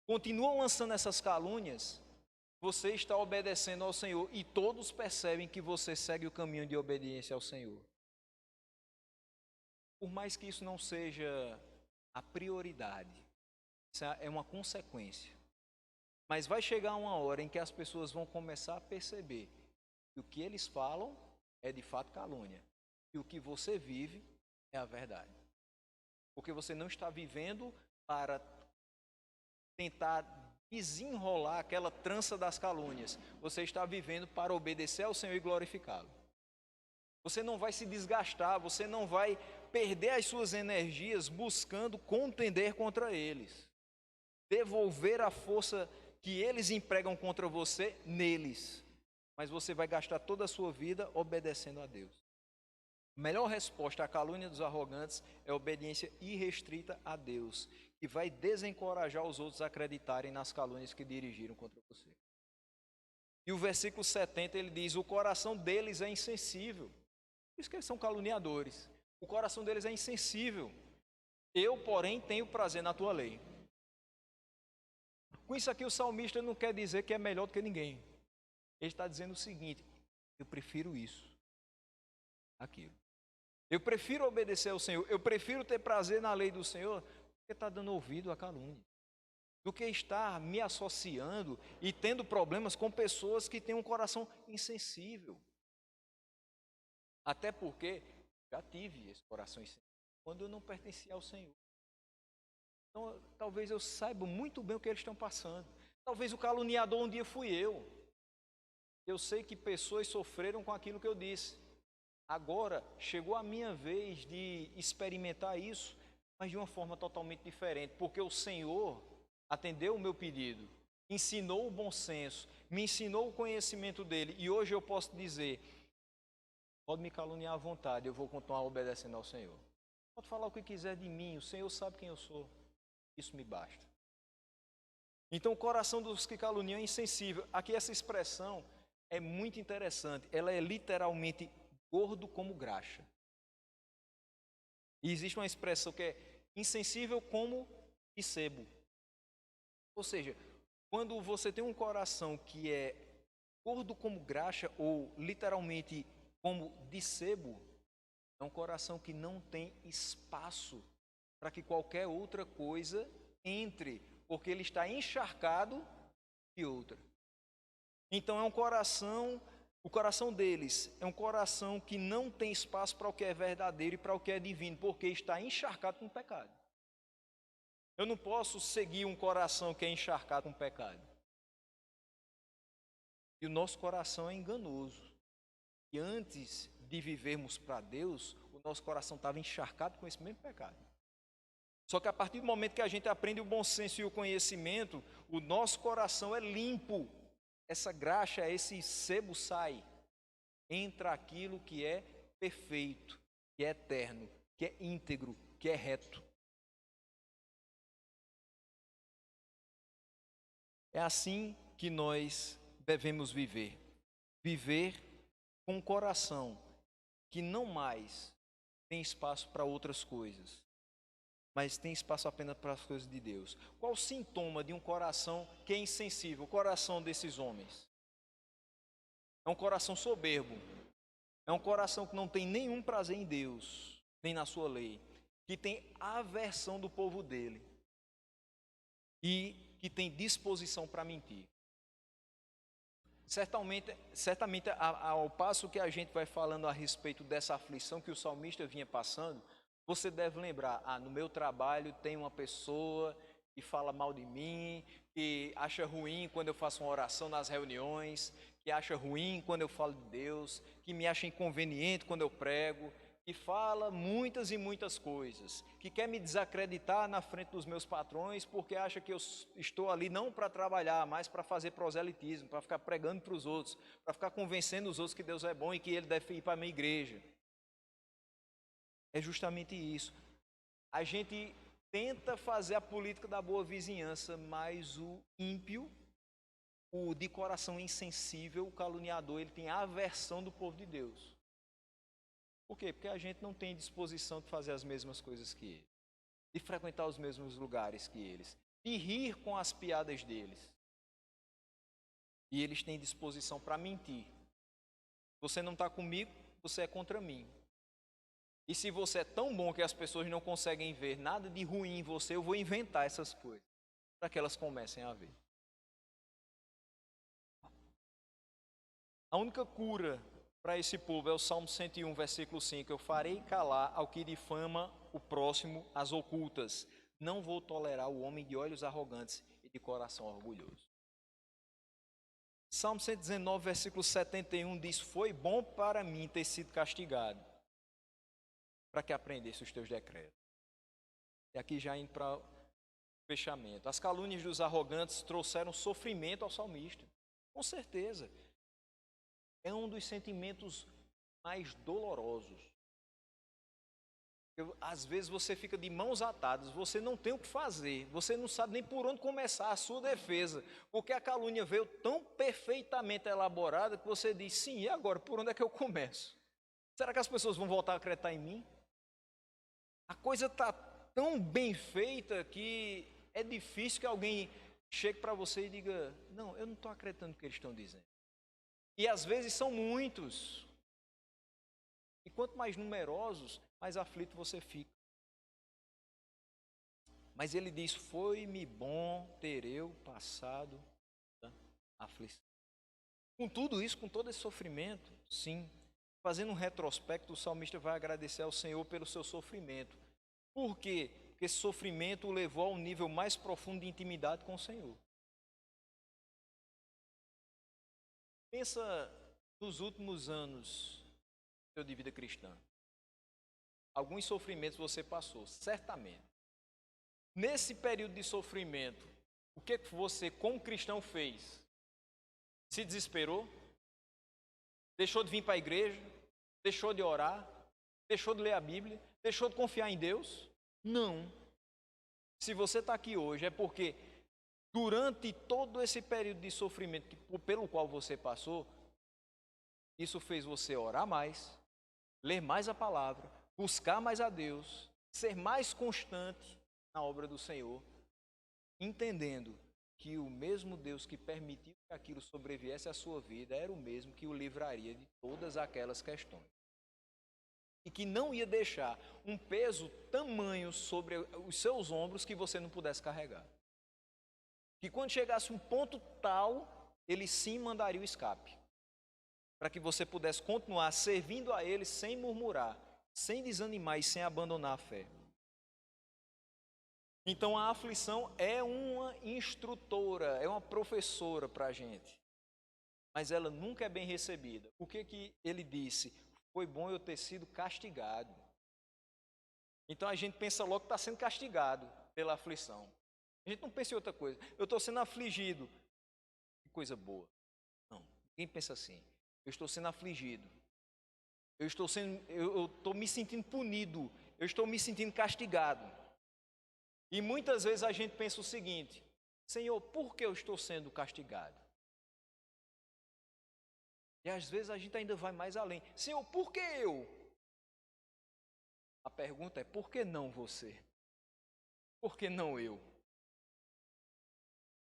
continuam lançando essas calúnias, você está obedecendo ao Senhor e todos percebem que você segue o caminho de obediência ao Senhor. Por mais que isso não seja a prioridade, isso é uma consequência. Mas vai chegar uma hora em que as pessoas vão começar a perceber que o que eles falam é de fato calúnia e o que você vive é a verdade. Porque você não está vivendo para tentar desenrolar aquela trança das calúnias. Você está vivendo para obedecer ao Senhor e glorificá-lo. Você não vai se desgastar, você não vai perder as suas energias buscando contender contra eles. Devolver a força que eles empregam contra você neles. Mas você vai gastar toda a sua vida obedecendo a Deus. A melhor resposta à calúnia dos arrogantes é a obediência irrestrita a Deus, que vai desencorajar os outros a acreditarem nas calúnias que dirigiram contra você. E o versículo 70 ele diz: o coração deles é insensível. Por isso que eles são caluniadores. O coração deles é insensível. Eu, porém, tenho prazer na tua lei. Com isso aqui o salmista não quer dizer que é melhor do que ninguém. Ele está dizendo o seguinte: eu prefiro isso, aquilo. Eu prefiro obedecer ao Senhor, eu prefiro ter prazer na lei do Senhor, do que estar dando ouvido à calúnia, do que estar me associando e tendo problemas com pessoas que têm um coração insensível. Até porque já tive esse coração insensível quando eu não pertencia ao Senhor. Então, talvez eu saiba muito bem o que eles estão passando. Talvez o caluniador um dia fui eu. Eu sei que pessoas sofreram com aquilo que eu disse. Agora, chegou a minha vez de experimentar isso, mas de uma forma totalmente diferente, porque o Senhor atendeu o meu pedido, ensinou o bom senso, me ensinou o conhecimento dele, e hoje eu posso dizer: pode me caluniar à vontade, eu vou continuar obedecendo ao Senhor. Pode falar o que quiser de mim, o Senhor sabe quem eu sou, isso me basta. Então, o coração dos que caluniam é insensível. Aqui essa expressão é muito interessante, ela é literalmente gordo como graxa. E existe uma expressão que é insensível como de sebo. Ou seja, quando você tem um coração que é gordo como graxa, ou literalmente como de sebo, é um coração que não tem espaço para que qualquer outra coisa entre, porque ele está encharcado de outra. Então é um coração, o coração deles é um coração que não tem espaço para o que é verdadeiro e para o que é divino, porque está encharcado com pecado. Eu não posso seguir um coração que é encharcado com pecado. E o nosso coração é enganoso. E antes de vivermos para Deus, o nosso coração estava encharcado com esse mesmo pecado. Só que a partir do momento que a gente aprende o bom senso e o conhecimento, o nosso coração é limpo. Essa graxa, esse sebo sai. Entra aquilo que é perfeito, que é eterno, que é íntegro, que é reto. É assim que nós devemos viver. Viver com um coração que não mais tem espaço para outras coisas, mas tem espaço apenas para as coisas de Deus. Qual o sintoma de um coração que é insensível? O coração desses homens é um coração soberbo, é um coração que não tem nenhum prazer em Deus, nem na sua lei, que tem aversão do povo dele e que tem disposição para mentir. Certamente ao passo que a gente vai falando a respeito dessa aflição que o salmista vinha passando, você deve lembrar: no meu trabalho tem uma pessoa que fala mal de mim, que acha ruim quando eu faço uma oração nas reuniões, que acha ruim quando eu falo de Deus, que me acha inconveniente quando eu prego, que fala muitas e muitas coisas, que quer me desacreditar na frente dos meus patrões porque acha que eu estou ali não para trabalhar, mas para fazer proselitismo, para ficar pregando para os outros, para ficar convencendo os outros que Deus é bom e que ele deve ir para a minha igreja. É justamente isso. A gente tenta fazer a política da boa vizinhança, mas o ímpio, o de coração insensível, o caluniador, ele tem a aversão do povo de Deus. Por quê? Porque a gente não tem disposição de fazer as mesmas coisas que eles, de frequentar os mesmos lugares que eles, de rir com as piadas deles. E eles têm disposição para mentir. Você não está comigo, você é contra mim. E se você é tão bom que as pessoas não conseguem ver nada de ruim em você, eu vou inventar essas coisas, para que elas comecem a ver. A única cura para esse povo é o Salmo 101, versículo 5. Eu farei calar ao que difama o próximo as ocultas. Não vou tolerar o homem de olhos arrogantes. e de coração orgulhoso. Salmo 119, versículo 71 diz: foi bom para mim ter sido castigado, para que aprendesse os teus decretos. E aqui já indo para o fechamento. As calúnias dos arrogantes trouxeram sofrimento ao salmista. Com certeza. É um dos sentimentos mais dolorosos. Às vezes você fica de mãos atadas, você não tem o que fazer, você não sabe nem por onde começar a sua defesa, porque a calúnia veio tão perfeitamente elaborada que você diz: sim, e agora, por onde é que eu começo? Será que as pessoas vão voltar a acreditar em mim? A coisa está tão bem feita que é difícil que alguém chegue para você e diga: não, eu não estou acreditando no que eles estão dizendo. E às vezes são muitos. E quanto mais numerosos, mais aflito você fica. Mas ele diz: foi-me bom ter eu passado a aflição. Com tudo isso, com todo esse sofrimento, sim, fazendo um retrospecto, o salmista vai agradecer ao Senhor pelo seu sofrimento. Por quê? Porque esse sofrimento o levou a um nível mais profundo de intimidade com o Senhor. Pensa nos últimos anos de vida cristã. Alguns sofrimentos você passou, certamente. Nesse período de sofrimento, o que você, como cristão, fez? Se desesperou? Deixou de vir para a igreja? Deixou de orar? Deixou de ler a Bíblia? Deixou de confiar em Deus? Não. Se você está aqui hoje é porque durante todo esse período de sofrimento pelo qual você passou, isso fez você orar mais, ler mais a palavra, buscar mais a Deus, ser mais constante na obra do Senhor, entendendo que o mesmo Deus que permitiu que aquilo sobreviesse à sua vida era o mesmo que o livraria de todas aquelas questões. E que não ia deixar um peso tamanho sobre os seus ombros que você não pudesse carregar. Que quando chegasse um ponto tal, ele sim mandaria o escape, para que você pudesse continuar servindo a Ele sem murmurar, sem desanimar e sem abandonar a fé. Então a aflição é uma instrutora, é uma professora para a gente, mas ela nunca é bem recebida. O que ele disse? Foi bom eu ter sido castigado. Então a gente pensa logo que está sendo castigado pela aflição. A gente não pensa em outra coisa. Eu estou sendo afligido. Que coisa boa. Não, ninguém pensa assim. Eu estou sendo afligido. Eu estou me sentindo punido. Eu estou me sentindo castigado. E muitas vezes a gente pensa o seguinte: Senhor, por que eu estou sendo castigado? E às vezes a gente ainda vai mais além. Senhor, por que eu? A pergunta é: por que não você? Por que não eu?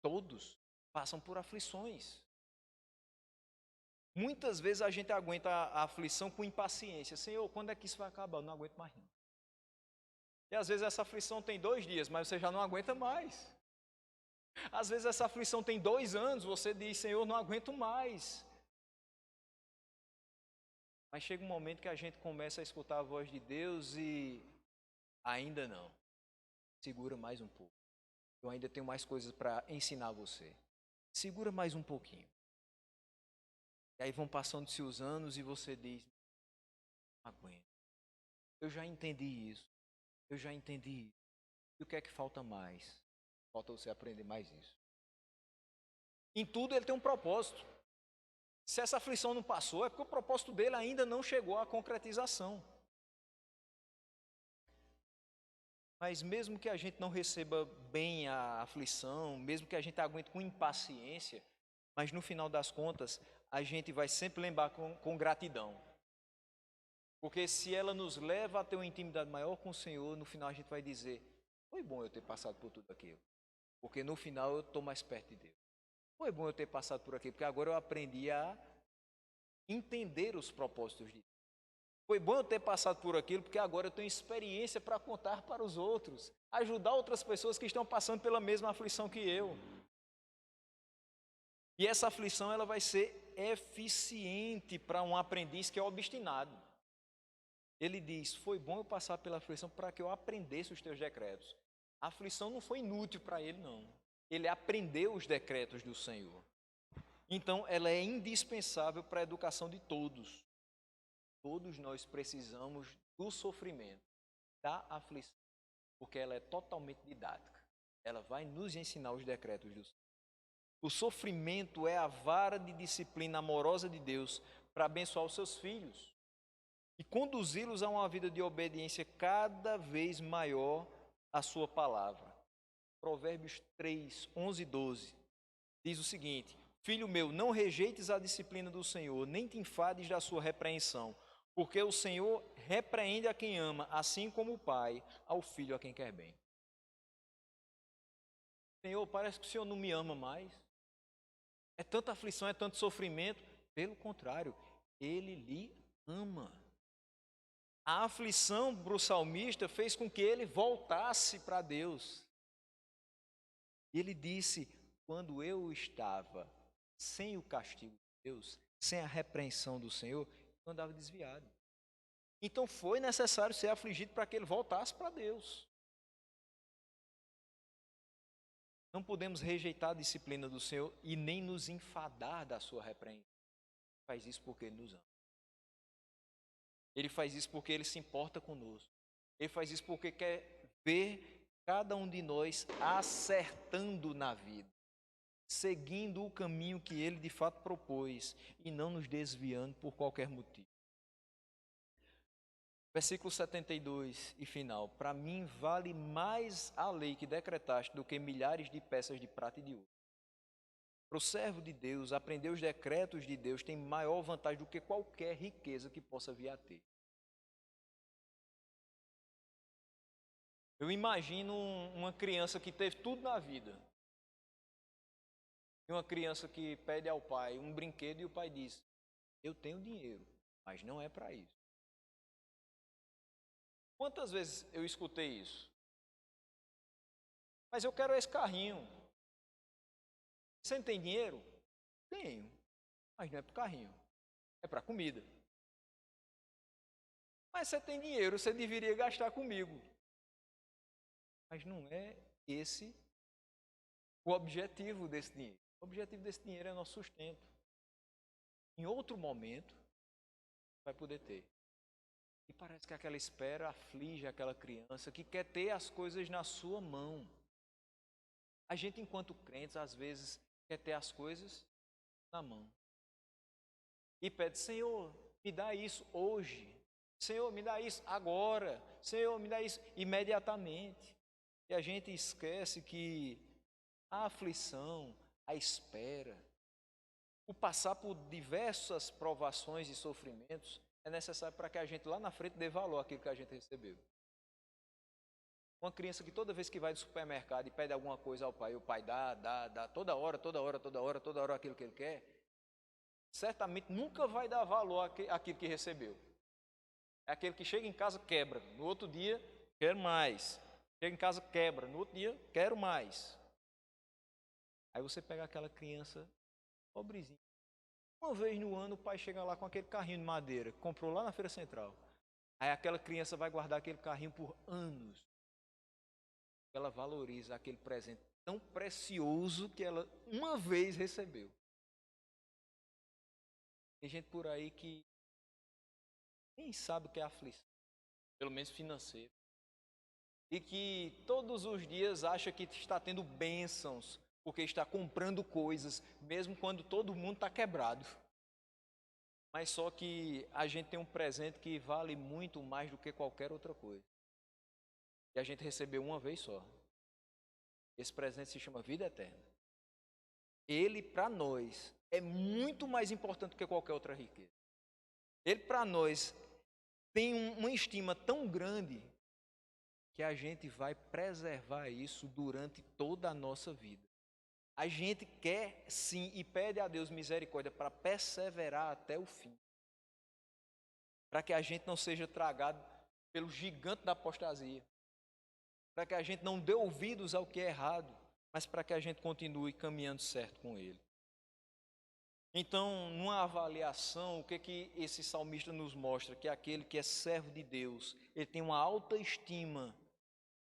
Todos passam por aflições. Muitas vezes a gente aguenta a aflição com impaciência. Senhor, quando é que isso vai acabar? Eu não aguento mais não. E às vezes essa aflição tem 2 dias, mas você já não aguenta mais. Às vezes essa aflição tem 2 anos, você diz: Senhor, não aguento mais. Mas chega um momento que a gente começa a escutar a voz de Deus e ainda não. Segura mais um pouco. Eu ainda tenho mais coisas para ensinar você. Segura mais um pouquinho. E aí vão passando-se os anos e você diz: não aguento. Eu já entendi isso. Eu já entendi isso. E o que é que falta mais? Falta você aprender mais isso. Em tudo ele tem um propósito. Se essa aflição não passou, é porque o propósito dele ainda não chegou à concretização. Mas mesmo que a gente não receba bem a aflição, mesmo que a gente aguente com impaciência, mas no final das contas, a gente vai sempre lembrar com gratidão. Porque se ela nos leva a ter uma intimidade maior com o Senhor, no final a gente vai dizer: foi bom eu ter passado por tudo aquilo. Porque no final eu estou mais perto de Deus. Foi bom eu ter passado por aquilo, porque agora eu aprendi a entender os propósitos de Deus. Foi bom eu ter passado por aquilo, porque agora eu tenho experiência para contar para os outros, ajudar outras pessoas que estão passando pela mesma aflição que eu. E essa aflição ela vai ser eficiente para um aprendiz que é obstinado. Ele diz: foi bom eu passar pela aflição para que eu aprendesse os teus decretos. A aflição não foi inútil para ele, não. ele aprendeu os decretos do Senhor. Então, ela é indispensável para a educação de todos. Todos nós precisamos do sofrimento, da aflição, porque ela é totalmente didática. Ela vai nos ensinar os decretos do Senhor. O sofrimento é a vara de disciplina amorosa de Deus para abençoar os seus filhos e conduzi-los a uma vida de obediência cada vez maior à sua palavra. Provérbios 3, 11 e 12 diz o seguinte: Filho meu, não rejeites a disciplina do Senhor, nem te enfades da sua repreensão, porque o Senhor repreende a quem ama, assim como o pai ao filho a quem quer bem. Senhor, parece que o Senhor não me ama mais. É tanta aflição, é tanto sofrimento. Pelo contrário, Ele lhe ama. A aflição para o salmista fez com que ele voltasse para Deus. E ele disse: quando eu estava sem o castigo de Deus, sem a repreensão do Senhor, eu andava desviado. Então foi necessário ser afligido para que ele voltasse para Deus. Não podemos rejeitar a disciplina do Senhor e nem nos enfadar da sua repreensão. Ele faz isso porque Ele nos ama. Ele faz isso porque Ele se importa conosco. Ele faz isso porque quer ver cada um de nós acertando na vida, seguindo o caminho que Ele de fato propôs e não nos desviando por qualquer motivo. Versículo 72 e final. Para mim vale mais a lei que decretaste do que milhares de peças de prata e de ouro. Para o servo de Deus, aprender os decretos de Deus tem maior vantagem do que qualquer riqueza que possa vir a ter. Eu imagino uma criança que teve tudo na vida. E uma criança que pede ao pai um brinquedo e o pai diz: eu tenho dinheiro, mas não é para isso. Quantas vezes eu escutei isso? Mas eu quero esse carrinho. Você não tem dinheiro? Tenho, mas não é para o carrinho, é para comida. Mas você tem dinheiro, você deveria gastar comigo. Mas não é esse o objetivo desse dinheiro. O objetivo desse dinheiro é nosso sustento. Em outro momento, vai poder ter. E parece que aquela espera aflige aquela criança que quer ter as coisas na sua mão. A gente, enquanto crentes, às vezes quer ter as coisas na mão. E pede: Senhor, me dá isso hoje. Senhor, me dá isso agora. Senhor, me dá isso imediatamente. E a gente esquece que a aflição, a espera, o passar por diversas provações e sofrimentos é necessário para que a gente lá na frente dê valor àquilo que a gente recebeu. Uma criança que toda vez que vai no supermercado e pede alguma coisa ao pai, o pai dá, toda hora aquilo que ele quer, certamente nunca vai dar valor àquilo que recebeu. É aquele que chega em casa, quebra, no outro dia, quero mais. Chega em casa, quebra, no outro dia, quero mais. Aí você pega aquela criança pobrezinha. Uma vez no ano, o pai chega lá com aquele carrinho de madeira que comprou lá na Feira Central. Aí aquela criança vai guardar aquele carrinho por anos. Ela valoriza aquele presente tão precioso que ela uma vez recebeu. Tem gente por aí que nem sabe o que é aflição, pelo menos financeiro. E que todos os dias acha que está tendo bênçãos, porque está comprando coisas, mesmo quando todo mundo está quebrado. Mas só que a gente tem um presente que vale muito mais do que qualquer outra coisa. E a gente recebeu uma vez só. Esse presente se chama vida eterna. Ele, para nós, é muito mais importante do que qualquer outra riqueza. Ele, para nós, tem uma estima tão grande que a gente vai preservar isso durante toda a nossa vida. A gente quer sim e pede a Deus misericórdia para perseverar até o fim. Para que a gente não seja tragado pelo gigante da apostasia. Para que a gente não dê ouvidos ao que é errado, mas para que a gente continue caminhando certo com Ele. Então, numa avaliação, o que esse salmista nos mostra? Que aquele que é servo de Deus, ele tem uma alta estima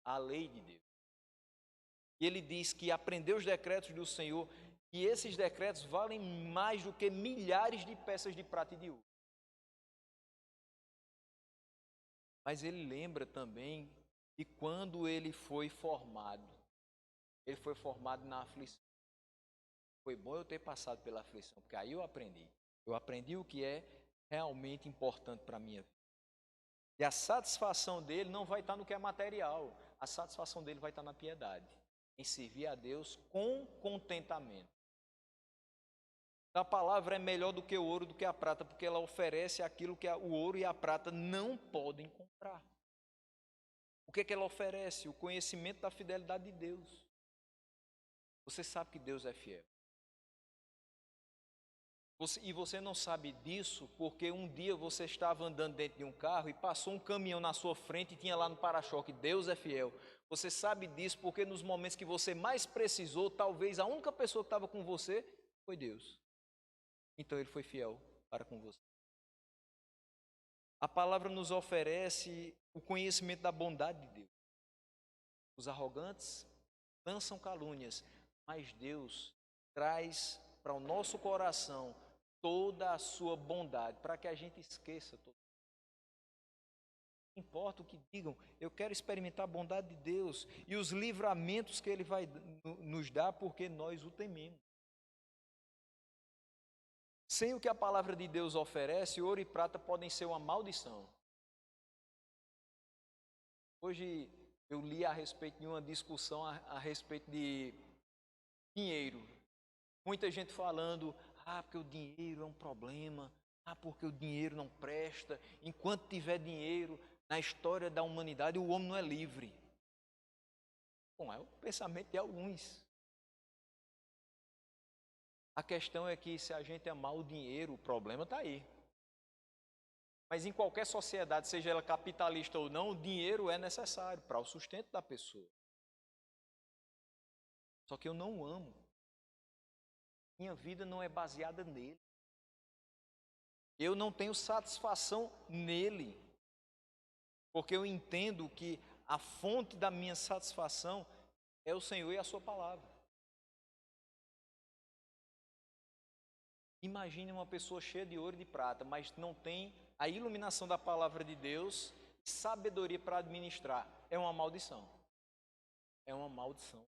à lei de Deus. E ele diz que aprendeu os decretos do Senhor, e esses decretos valem mais do que milhares de peças de prata e de ouro. Mas ele lembra também que quando ele foi formado na aflição. Foi bom eu ter passado pela aflição, porque aí eu aprendi. Eu aprendi o que é realmente importante para a minha vida. E a satisfação dele não vai estar no que é material. A satisfação dele vai estar na piedade, em servir a Deus com contentamento. A palavra é melhor do que o ouro, do que a prata, porque ela oferece aquilo que o ouro e a prata não podem comprar. O que ela oferece? O conhecimento da fidelidade de Deus. Você sabe que Deus é fiel. E você não sabe disso porque um dia você estava andando dentro de um carro e passou um caminhão na sua frente e tinha lá no para-choque, Deus é fiel. Você sabe disso porque nos momentos que você mais precisou, talvez a única pessoa que estava com você foi Deus. Então ele foi fiel para com você. A palavra nos oferece o conhecimento da bondade de Deus. Os arrogantes lançam calúnias, mas Deus traz para o nosso coração toda a sua bondade, para que a gente esqueça tudo. Não importa o que digam, eu quero experimentar a bondade de Deus e os livramentos que Ele vai nos dar, porque nós o tememos. Sem o que a palavra de Deus oferece, ouro e prata podem ser uma maldição. Hoje eu li a respeito de uma discussão a respeito de dinheiro. Muita gente falando, porque o dinheiro é um problema, porque o dinheiro não presta. Enquanto tiver dinheiro, na história da humanidade, o homem não é livre. Bom, é o pensamento de alguns. A questão é que se a gente amar o dinheiro, o problema está aí. Mas em qualquer sociedade, seja ela capitalista ou não, o dinheiro é necessário para o sustento da pessoa. Só que eu não amo. Minha vida não é baseada nele. Eu não tenho satisfação nele. Porque eu entendo que a fonte da minha satisfação é o Senhor e a sua palavra. Imagine uma pessoa cheia de ouro e de prata, mas não tem a iluminação da palavra de Deus, sabedoria para administrar. É uma maldição. É uma maldição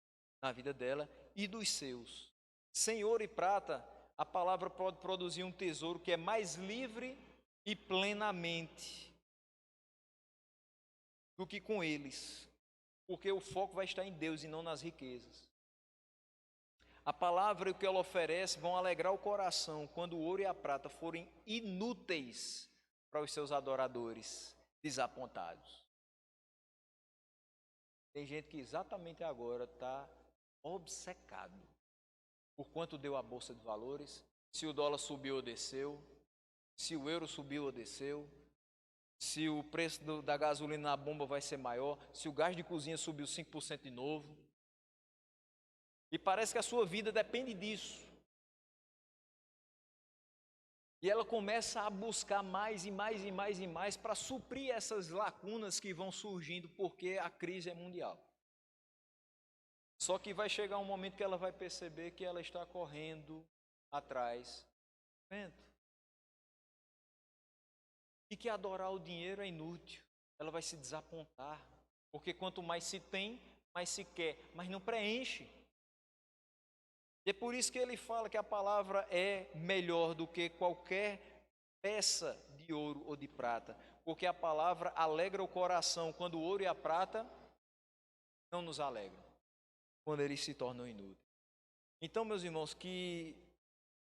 na vida dela e dos seus. Sem ouro e prata, a palavra pode produzir um tesouro que é mais livre e plenamente do que com eles, porque o foco vai estar em Deus e não nas riquezas. A palavra e o que ela oferece vão alegrar o coração quando o ouro e a prata forem inúteis para os seus adoradores desapontados. Tem gente que exatamente agora está obcecado por quanto deu a bolsa de valores, se o dólar subiu ou desceu, se o euro subiu ou desceu, se o preço da gasolina na bomba vai ser maior, se o gás de cozinha subiu 5% de novo. E parece que a sua vida depende disso. E ela começa a buscar mais e mais e mais e mais para suprir essas lacunas que vão surgindo porque a crise é mundial. Só que vai chegar um momento que ela vai perceber que ela está correndo atrás do vento. E que adorar o dinheiro é inútil. Ela vai se desapontar. Porque quanto mais se tem, mais se quer, mas não preenche. E é por isso que ele fala que a palavra é melhor do que qualquer peça de ouro ou de prata. Porque a palavra alegra o coração quando o ouro e a prata não nos alegram, quando eles se tornam inúteis. Então, meus irmãos, que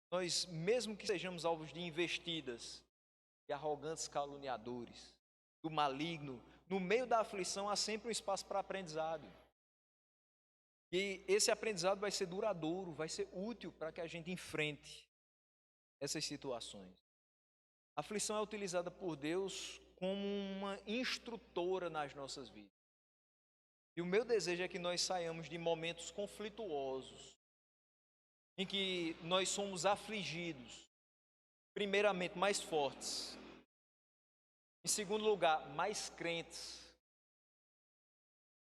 nós, mesmo que sejamos alvos de investidas, de arrogantes caluniadores, do maligno, no meio da aflição há sempre um espaço para aprendizado. E esse aprendizado vai ser duradouro, vai ser útil para que a gente enfrente essas situações. A aflição é utilizada por Deus como uma instrutora nas nossas vidas. E o meu desejo é que nós saiamos de momentos conflituosos, em que nós somos afligidos, primeiramente mais fortes, em segundo lugar, mais crentes,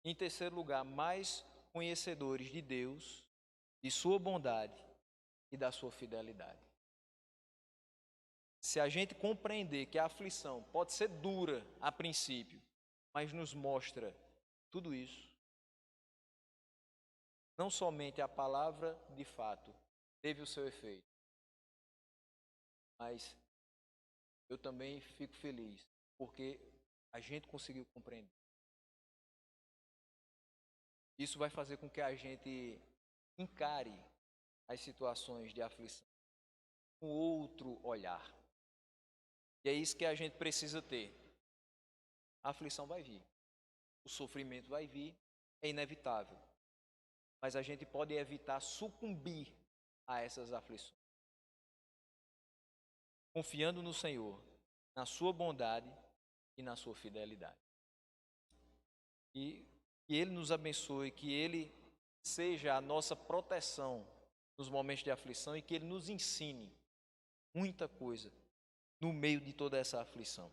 em terceiro lugar, mais conhecedores de Deus, de sua bondade e da sua fidelidade. Se a gente compreender que a aflição pode ser dura a princípio, mas nos mostra tudo isso, não somente a palavra de fato teve o seu efeito, mas eu também fico feliz porque a gente conseguiu compreender. Isso vai fazer com que a gente encare as situações de aflição com outro olhar. E é isso que a gente precisa ter. A aflição vai vir, o sofrimento vai vir, é inevitável. Mas a gente pode evitar sucumbir a essas aflições. Confiando no Senhor, na sua bondade e na sua fidelidade. E que Ele nos abençoe, que Ele seja a nossa proteção nos momentos de aflição e que Ele nos ensine muita coisa no meio de toda essa aflição.